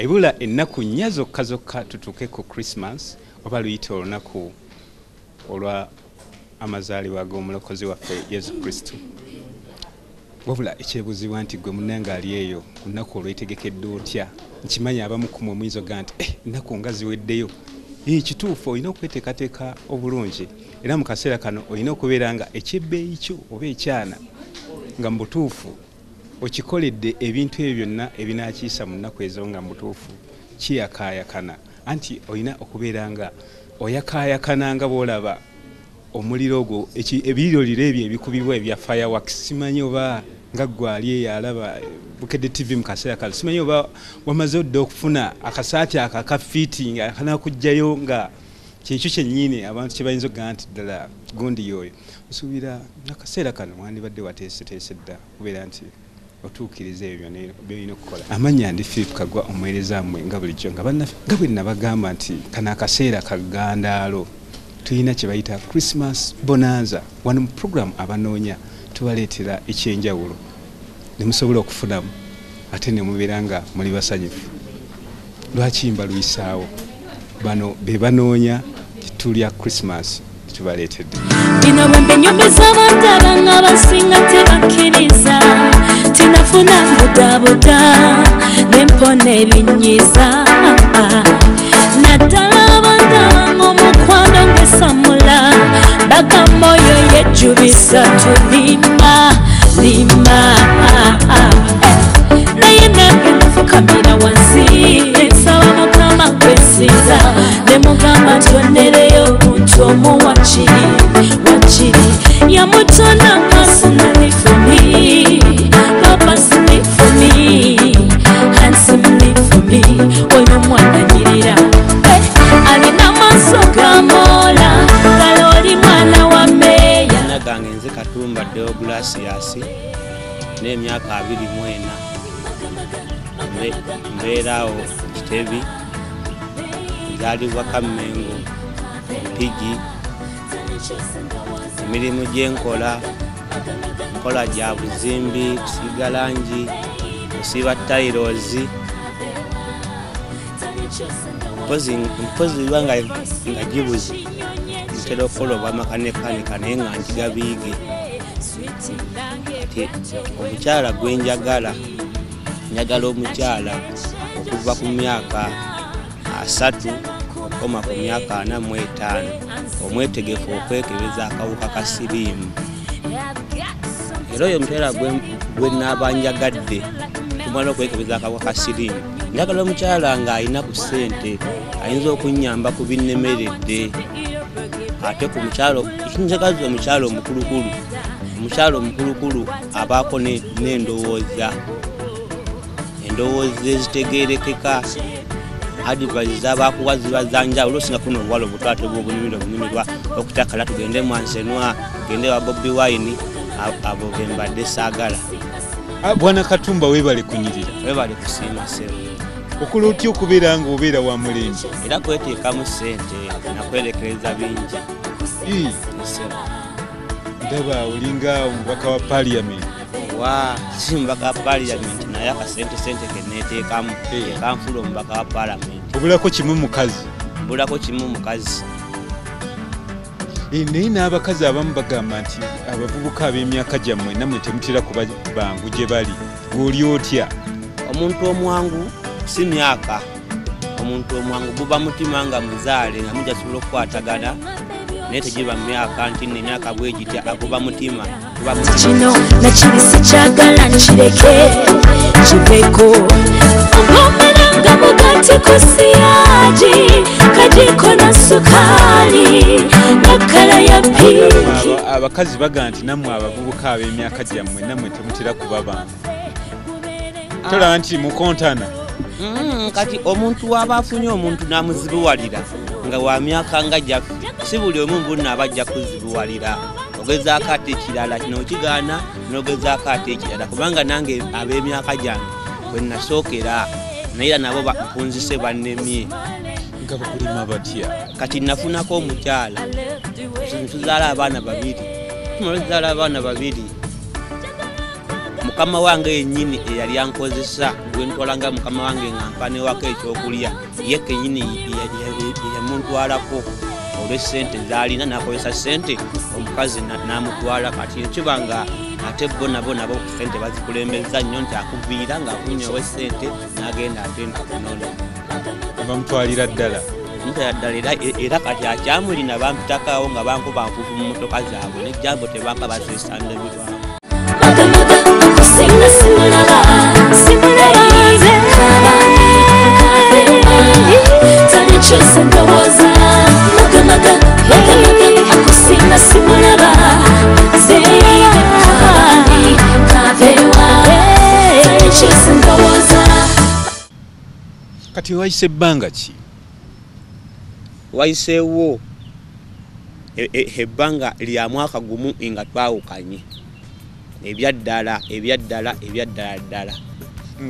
ebula ennaku nnya zokka tutuuke ku Christmas oba luyite olunaku olwa amazaalibwa g'omulokozi waffe Yesu Kristo. Wabula ekyebuzibwa nti gwe munnange ali eyo ku nnaku olwetegekedde otya. Nkimanya abamu ku mmwe muyinza okugaa nti ennaku nga ziweddeyo. Kituufu olina okweteekateeka obulungi era mu kaseera kano olina okubeera nga ekyebbeeyi kyo oba ekyana nga mu butuufu okikoledde ebintu ebyo byonna ebinaakiisa mu nnaku ezo nga mu butuufu kiyakaayakana. Anti olina okubeera nga oyakaayakana nga bw'olaba omuliro ogwo ebiyiroliro ebyo ebikubibwa ebya fireworks. Simanyi oba nga gwali eyalaba Bukedde TV mu kaseera kano, simanyi oba wamaze odda okufuna akasaati aka fiiti nga kanakugjayo nga kyekyo kyennyini abantu kye bayinza okugaa nti ddala gundi yoyo. Osuubira akaseera kano wandibadde wateeseteese dda kubeera nti otuukiriza ebyo byolina okukola. Amannya ndi Philip Kagwa, omuweereza mmwe nga bulijjo nga bwe nabagamba nti kano akaseera kagandaalo tulina kye bayita Christmas Bonanza. Wano mu program abanoonya tubaleetera ekyenjawulo ne musobola okufunamu ate ne mubeera nga muli basanyufu. Lwaki mbalwisaawo? Bano be banoonya kitulya Christmas tubaleetedde. Bino bwe mbenyumiza abantu abanga abasinga tebakkiriza tinafuna budabuda nempona ebinyiza naddala abantu abanga omukwano ngwesamula bagamba oyo yejjubisa tulima naye nange nafukamira wansi nsaba mukama kwesinza ne mugamba tondereyo omuntu omu wakiri yamutona personally for me, purposely for me, handsomely for me. Oyo mwana nyirira alina amaaso gamola kale oli mwana wa meeya. Nagange nze Katumba Deogratias n'emyaka 24 mbeerawo Kitebi nzaalibwa Kamengo Mpigi. Emirimu gye nkola gya buzimbi, kusiiga langi, kusiiba tayiroozi, mpozi biba nga gibuzi ntera okukola obwamakanika naye nga njiga biige. Omukyala gwe njagala omukyala okuva ku myaka 3 okukoma ku myaka 45 omwetegefu okwekebeza akawuka ka siriimu. Era oyo omukyala gwe naabanjagadde kumala okwekebeza akawuka ka siriimu. Njagala omukyala ng'alina ku ssente ayinza okunnyamba ku binnemeredde. Ate ku mukyalo kinjagaza omukyalo omukulukulu abaako n'endowooza ezitegeerekeka. Advice z'abakuwa ziba za njawulo osinga kuno obuwala obutwate bw'obunyumirwa okutakala tugende Mwansenwa tugende wa Bobi Wine abo be mbadde saagala. Bwana Katumba weebale kunyirira, weebale kusiima ssebo. Okola otya okubeera nga obeera wa mulembe era kweteekamu ssente nakwerekereza bingi. Ndaba olinga omubaka wa Parliament. Si mubaka wa Parliament naye akasente keneeteekamu kanfula omubaka wa Parliament. Obulako kimu mukazi? Mbulako kimu mukazi. Naye n'abakazi abamu bagamba nti abavubuka ab'emyaka gyammwe nammwe temutera kuba bangu gye bali. Gw'oli otya? Omuntu omwangu si myaka. Omuntu omwangu guba mutima nga muzaale nga mujja sobola okukwatagana naye tegiba myaka nti n'emyaka bwe gitya aguba mutima. Kino nakibisi kyagala nkireke kiveko ogomera nga mugati ku siyaji kajiko na sukali nakala ya pinki. Abakazi baga nti nammwe abavubuka ab'emyaka gyammwe nammwe temutera kuba bangu. Tola nti mukontana. Kati omuntu waba afunye omuntu n'amuzibuwalira nga wa myaka nga gyaffe si buli omu mbunna abajja kuzibuwalira. Ogezaako ate ekirala kino okigaana n'ogezaako ate ekirala kubanga nange ab'emyaka gyange bwe nasookera naye nabo bakunzise bannemye. Nga bakulima batya? Kati nafunako omukyala tuzaala abaana babiri. Tumala tuzaala abaana babiri mukama wange yennyini eyali ankozesa gwe ntwalanga mukama wange nga mpaneewako ekyokulya ye kennyini yamuntwalako olw'essente zaalina n'akozesa ssente omukazi n'amutwala kati ekibanga ate bo nabo ssente bazikulembeza nnyo nti akuviira ng'akunnyowa essente n'agenda ate ntukunono bamutwalira ddala era kati akyamulina bampitakawo nga bankuba nfufu mu motoka zaabwe nejjambo tebanka basesanda bitwalo kati wayise ebbanga ki wayiseewo ebbanga lya mwaka gumu nga twawukanye ebyaddala ddala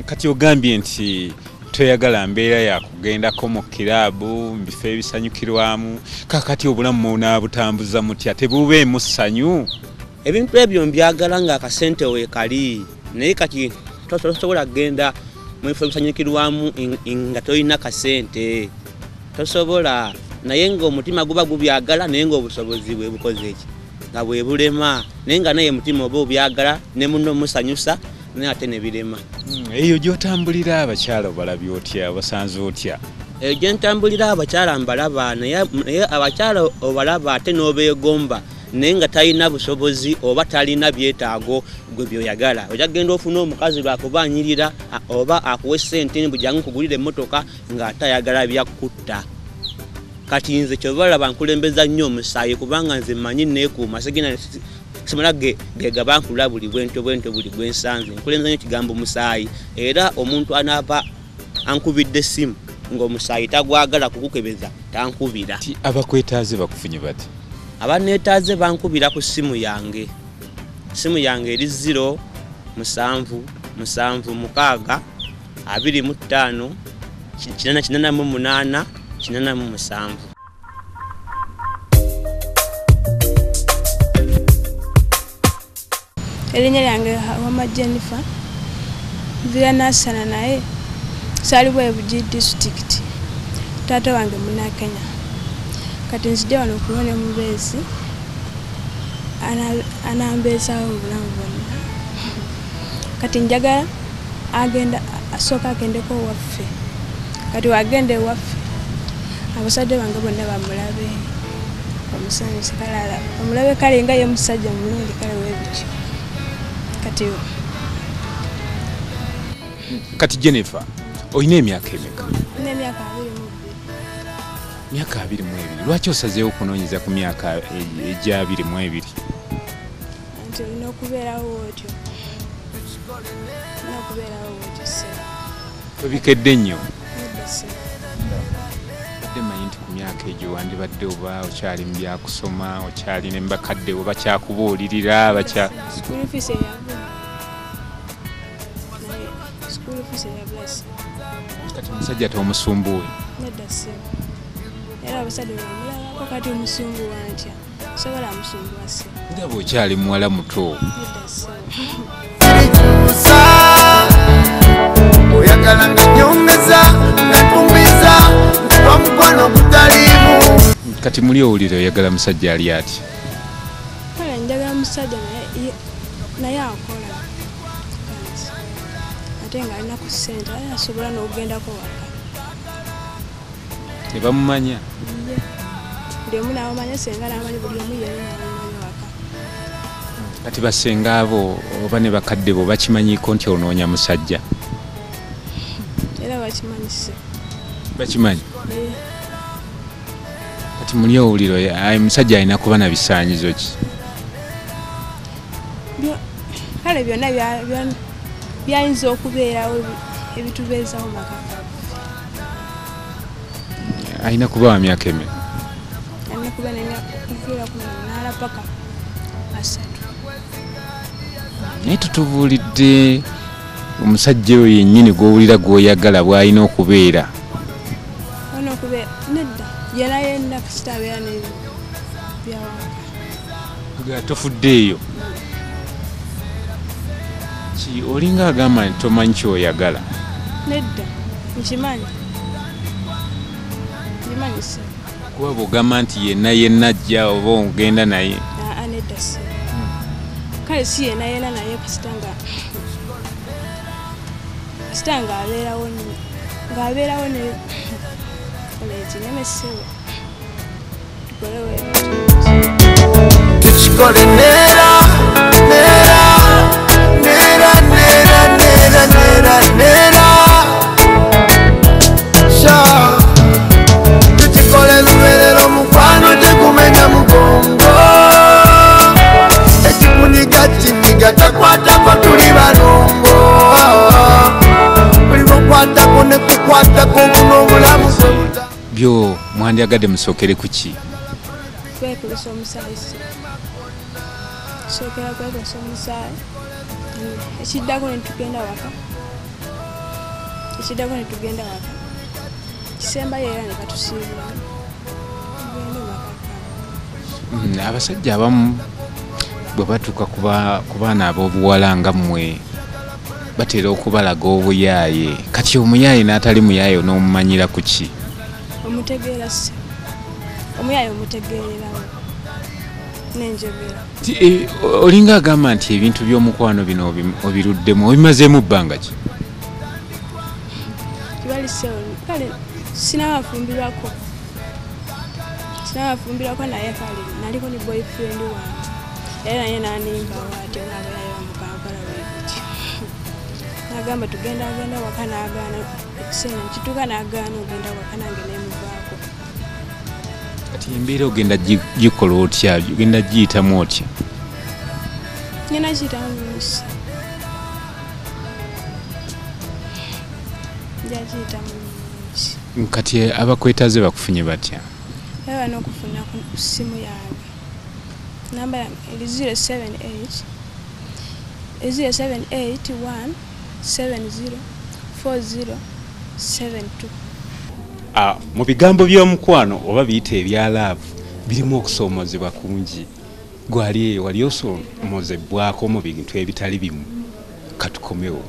kati ogambye nti toyagala mbeera yakugendako mu kiraabu mu bifo ebisanyukirwamu kakati obulamu munaabutambuza mutya tebubeemu ssanyu ebintu ebyo mbyagala ng'akasente weekali naye kati tosobola kgenda mu bifo ebisanyukirwamu nga tolina kasente tosobola naye ng'omutima guba gubyagala naye ng'obusobozi bwe bukoze eki nga bwe bulema naye nga naye mutima oba obyagala ne muno musanyusa naye ate ne birema eyo gy'otambulira abakyala obalabye otya basanze otya eyo gye ntambulira abakyala mbalaba naye abakyala obalaba ate n'obeegomba naye nga talina busobozi oba talina byetaago gwe byoyagala ojja kgenda ofuna omukazi lwakubanyirira oba akuwa essente bujjangu nkugulira emmotoka ng'atayagala byakutta kati nze kyobalaba nkulembeza nnyo omusaayi kubanga nze mmanyi neekuuma sigina simala gegaba nkula buli bwento buli gwensanze nkulembeza nnyo kigambo musaayi era omuntu anaaba ankubidde essimu ng'omusaayi tagwagala kukukebeza tankubira abakwetaaze bakufunye bati abaneetaaze bankubira ku ssimu yange eri 0 7 7 6 25 8 87. Erinnya lyange Wama Jennifer nvira nasana naye sali bwe Buji district taata wange muna Kenya kati nzije wano kuone mubezi anambezawo obulamu bwonna kati njagala agenda asooka agendeko waffe kati wagende waffe abasajja bange bonna bamulabe omusanyusa kalala omulabe kale nga ye musajja mulungi kale webiki kati Jennifer oyina emyaka emeka? Emyaka 22. Myaka 22. Lwaki osazeewo okunoonyeza ku myaka egya 22? Nti olina okubeerawo otyo. Obikedde nnyo? Nedda badde manyi nti ku myaka egyo wandibadde oba okyali mu byakusoma okyali ne mbakadde oba kyakubuulirira School fees eyabula. Kati omusajja tomusumbuwe? Nedda era abasajja bamulabako kati omusumbuwa ntya sobola amusumbuwa se nga bw'okyali muwala muto. Oyagala nga nyongeza ngatumbiza kwa mukwano mutalimu. Kati muli owulira oyagala musajja ali ati? Kale njagala musajja naye akola ate nga alina ku ssente asobola n'okugendako waka. Ne bamumanya? Buli omu n'abamanya senga n'amanyi buli omu yenna n'abamanyi waka. Kati basenga abo oba ne bakadde bo bakimanyiiko nti onoonya musajja? Era bakimanyise. Bakimanyi? Kati muli owuliro musajja alina kuba na bisaanyizo ki? Kale byonna byayinza okubeerawo ebitubeezawo maka. Alina kuba wa myaka emeka? Alina kuba kuviira ku 8 paka 3. Naye tutubuulidde omusajja oyo yennyini gw'owulira gw'oyagala bw'alina okubeera. Alina okubeera nedda yera yenna kasita abeera n'ebyawaka. Tofuddeeyo? olinga agamba nti tomanyi kyoyagala nedda nkimanyi se kuba bw'ogamba nti yenna ajja oba ogenda naye nedda se kale si yenna naye kasita ng'abeerawo ne oleti nemesebwa tukolewe tukikole neera tukikole luberero mukwano tekumenya mugongo ekikuniga kiniga takwatako tuli balongo buli mukwatako nekukwatako buno obulamu byo mwandyagadde musookere ku ki kwekulisa omusaayi sookera kwekulisa omusaayi ekiddako netugenda waka kisembayo era nekatusiibula tugende makaka abasajja abamu bwe batuuka ku baana ab'obuwala nga mmwe batera okubalaga obuyaaye kati omuyaaye n'atali muyaaye n'omumanyira ku ki omutegeera se omuyaaye omutegeererawo n'enjogera olinga agamba nti ebintu by'omukwano bino obiruddemu obimazeemu bbanga ki kibalisewo kale sinabafumbirwako naye kale naliko ne boyfriend wange era naye nanimbawo ati onaabalayo bamukampala wekuti nagamba tugenda waka nagaana ekiseera nkituuka nagaana ogenda waka nange nemuvaako kati embeera ogenda gikola otya ogenda giyitamu otya ngenda kiyitamu munsi njakiyitamu munsi kati abakwetaze bakufunye batya baba n'okufuna ku ssimu yange namba yange eri 078170407 mu bigambo by'omukwano oba biyita ebya laavu birimu okusoomozebwa kungi gwali wali osoomozebwako mu bintu ebitali bimu katukomewo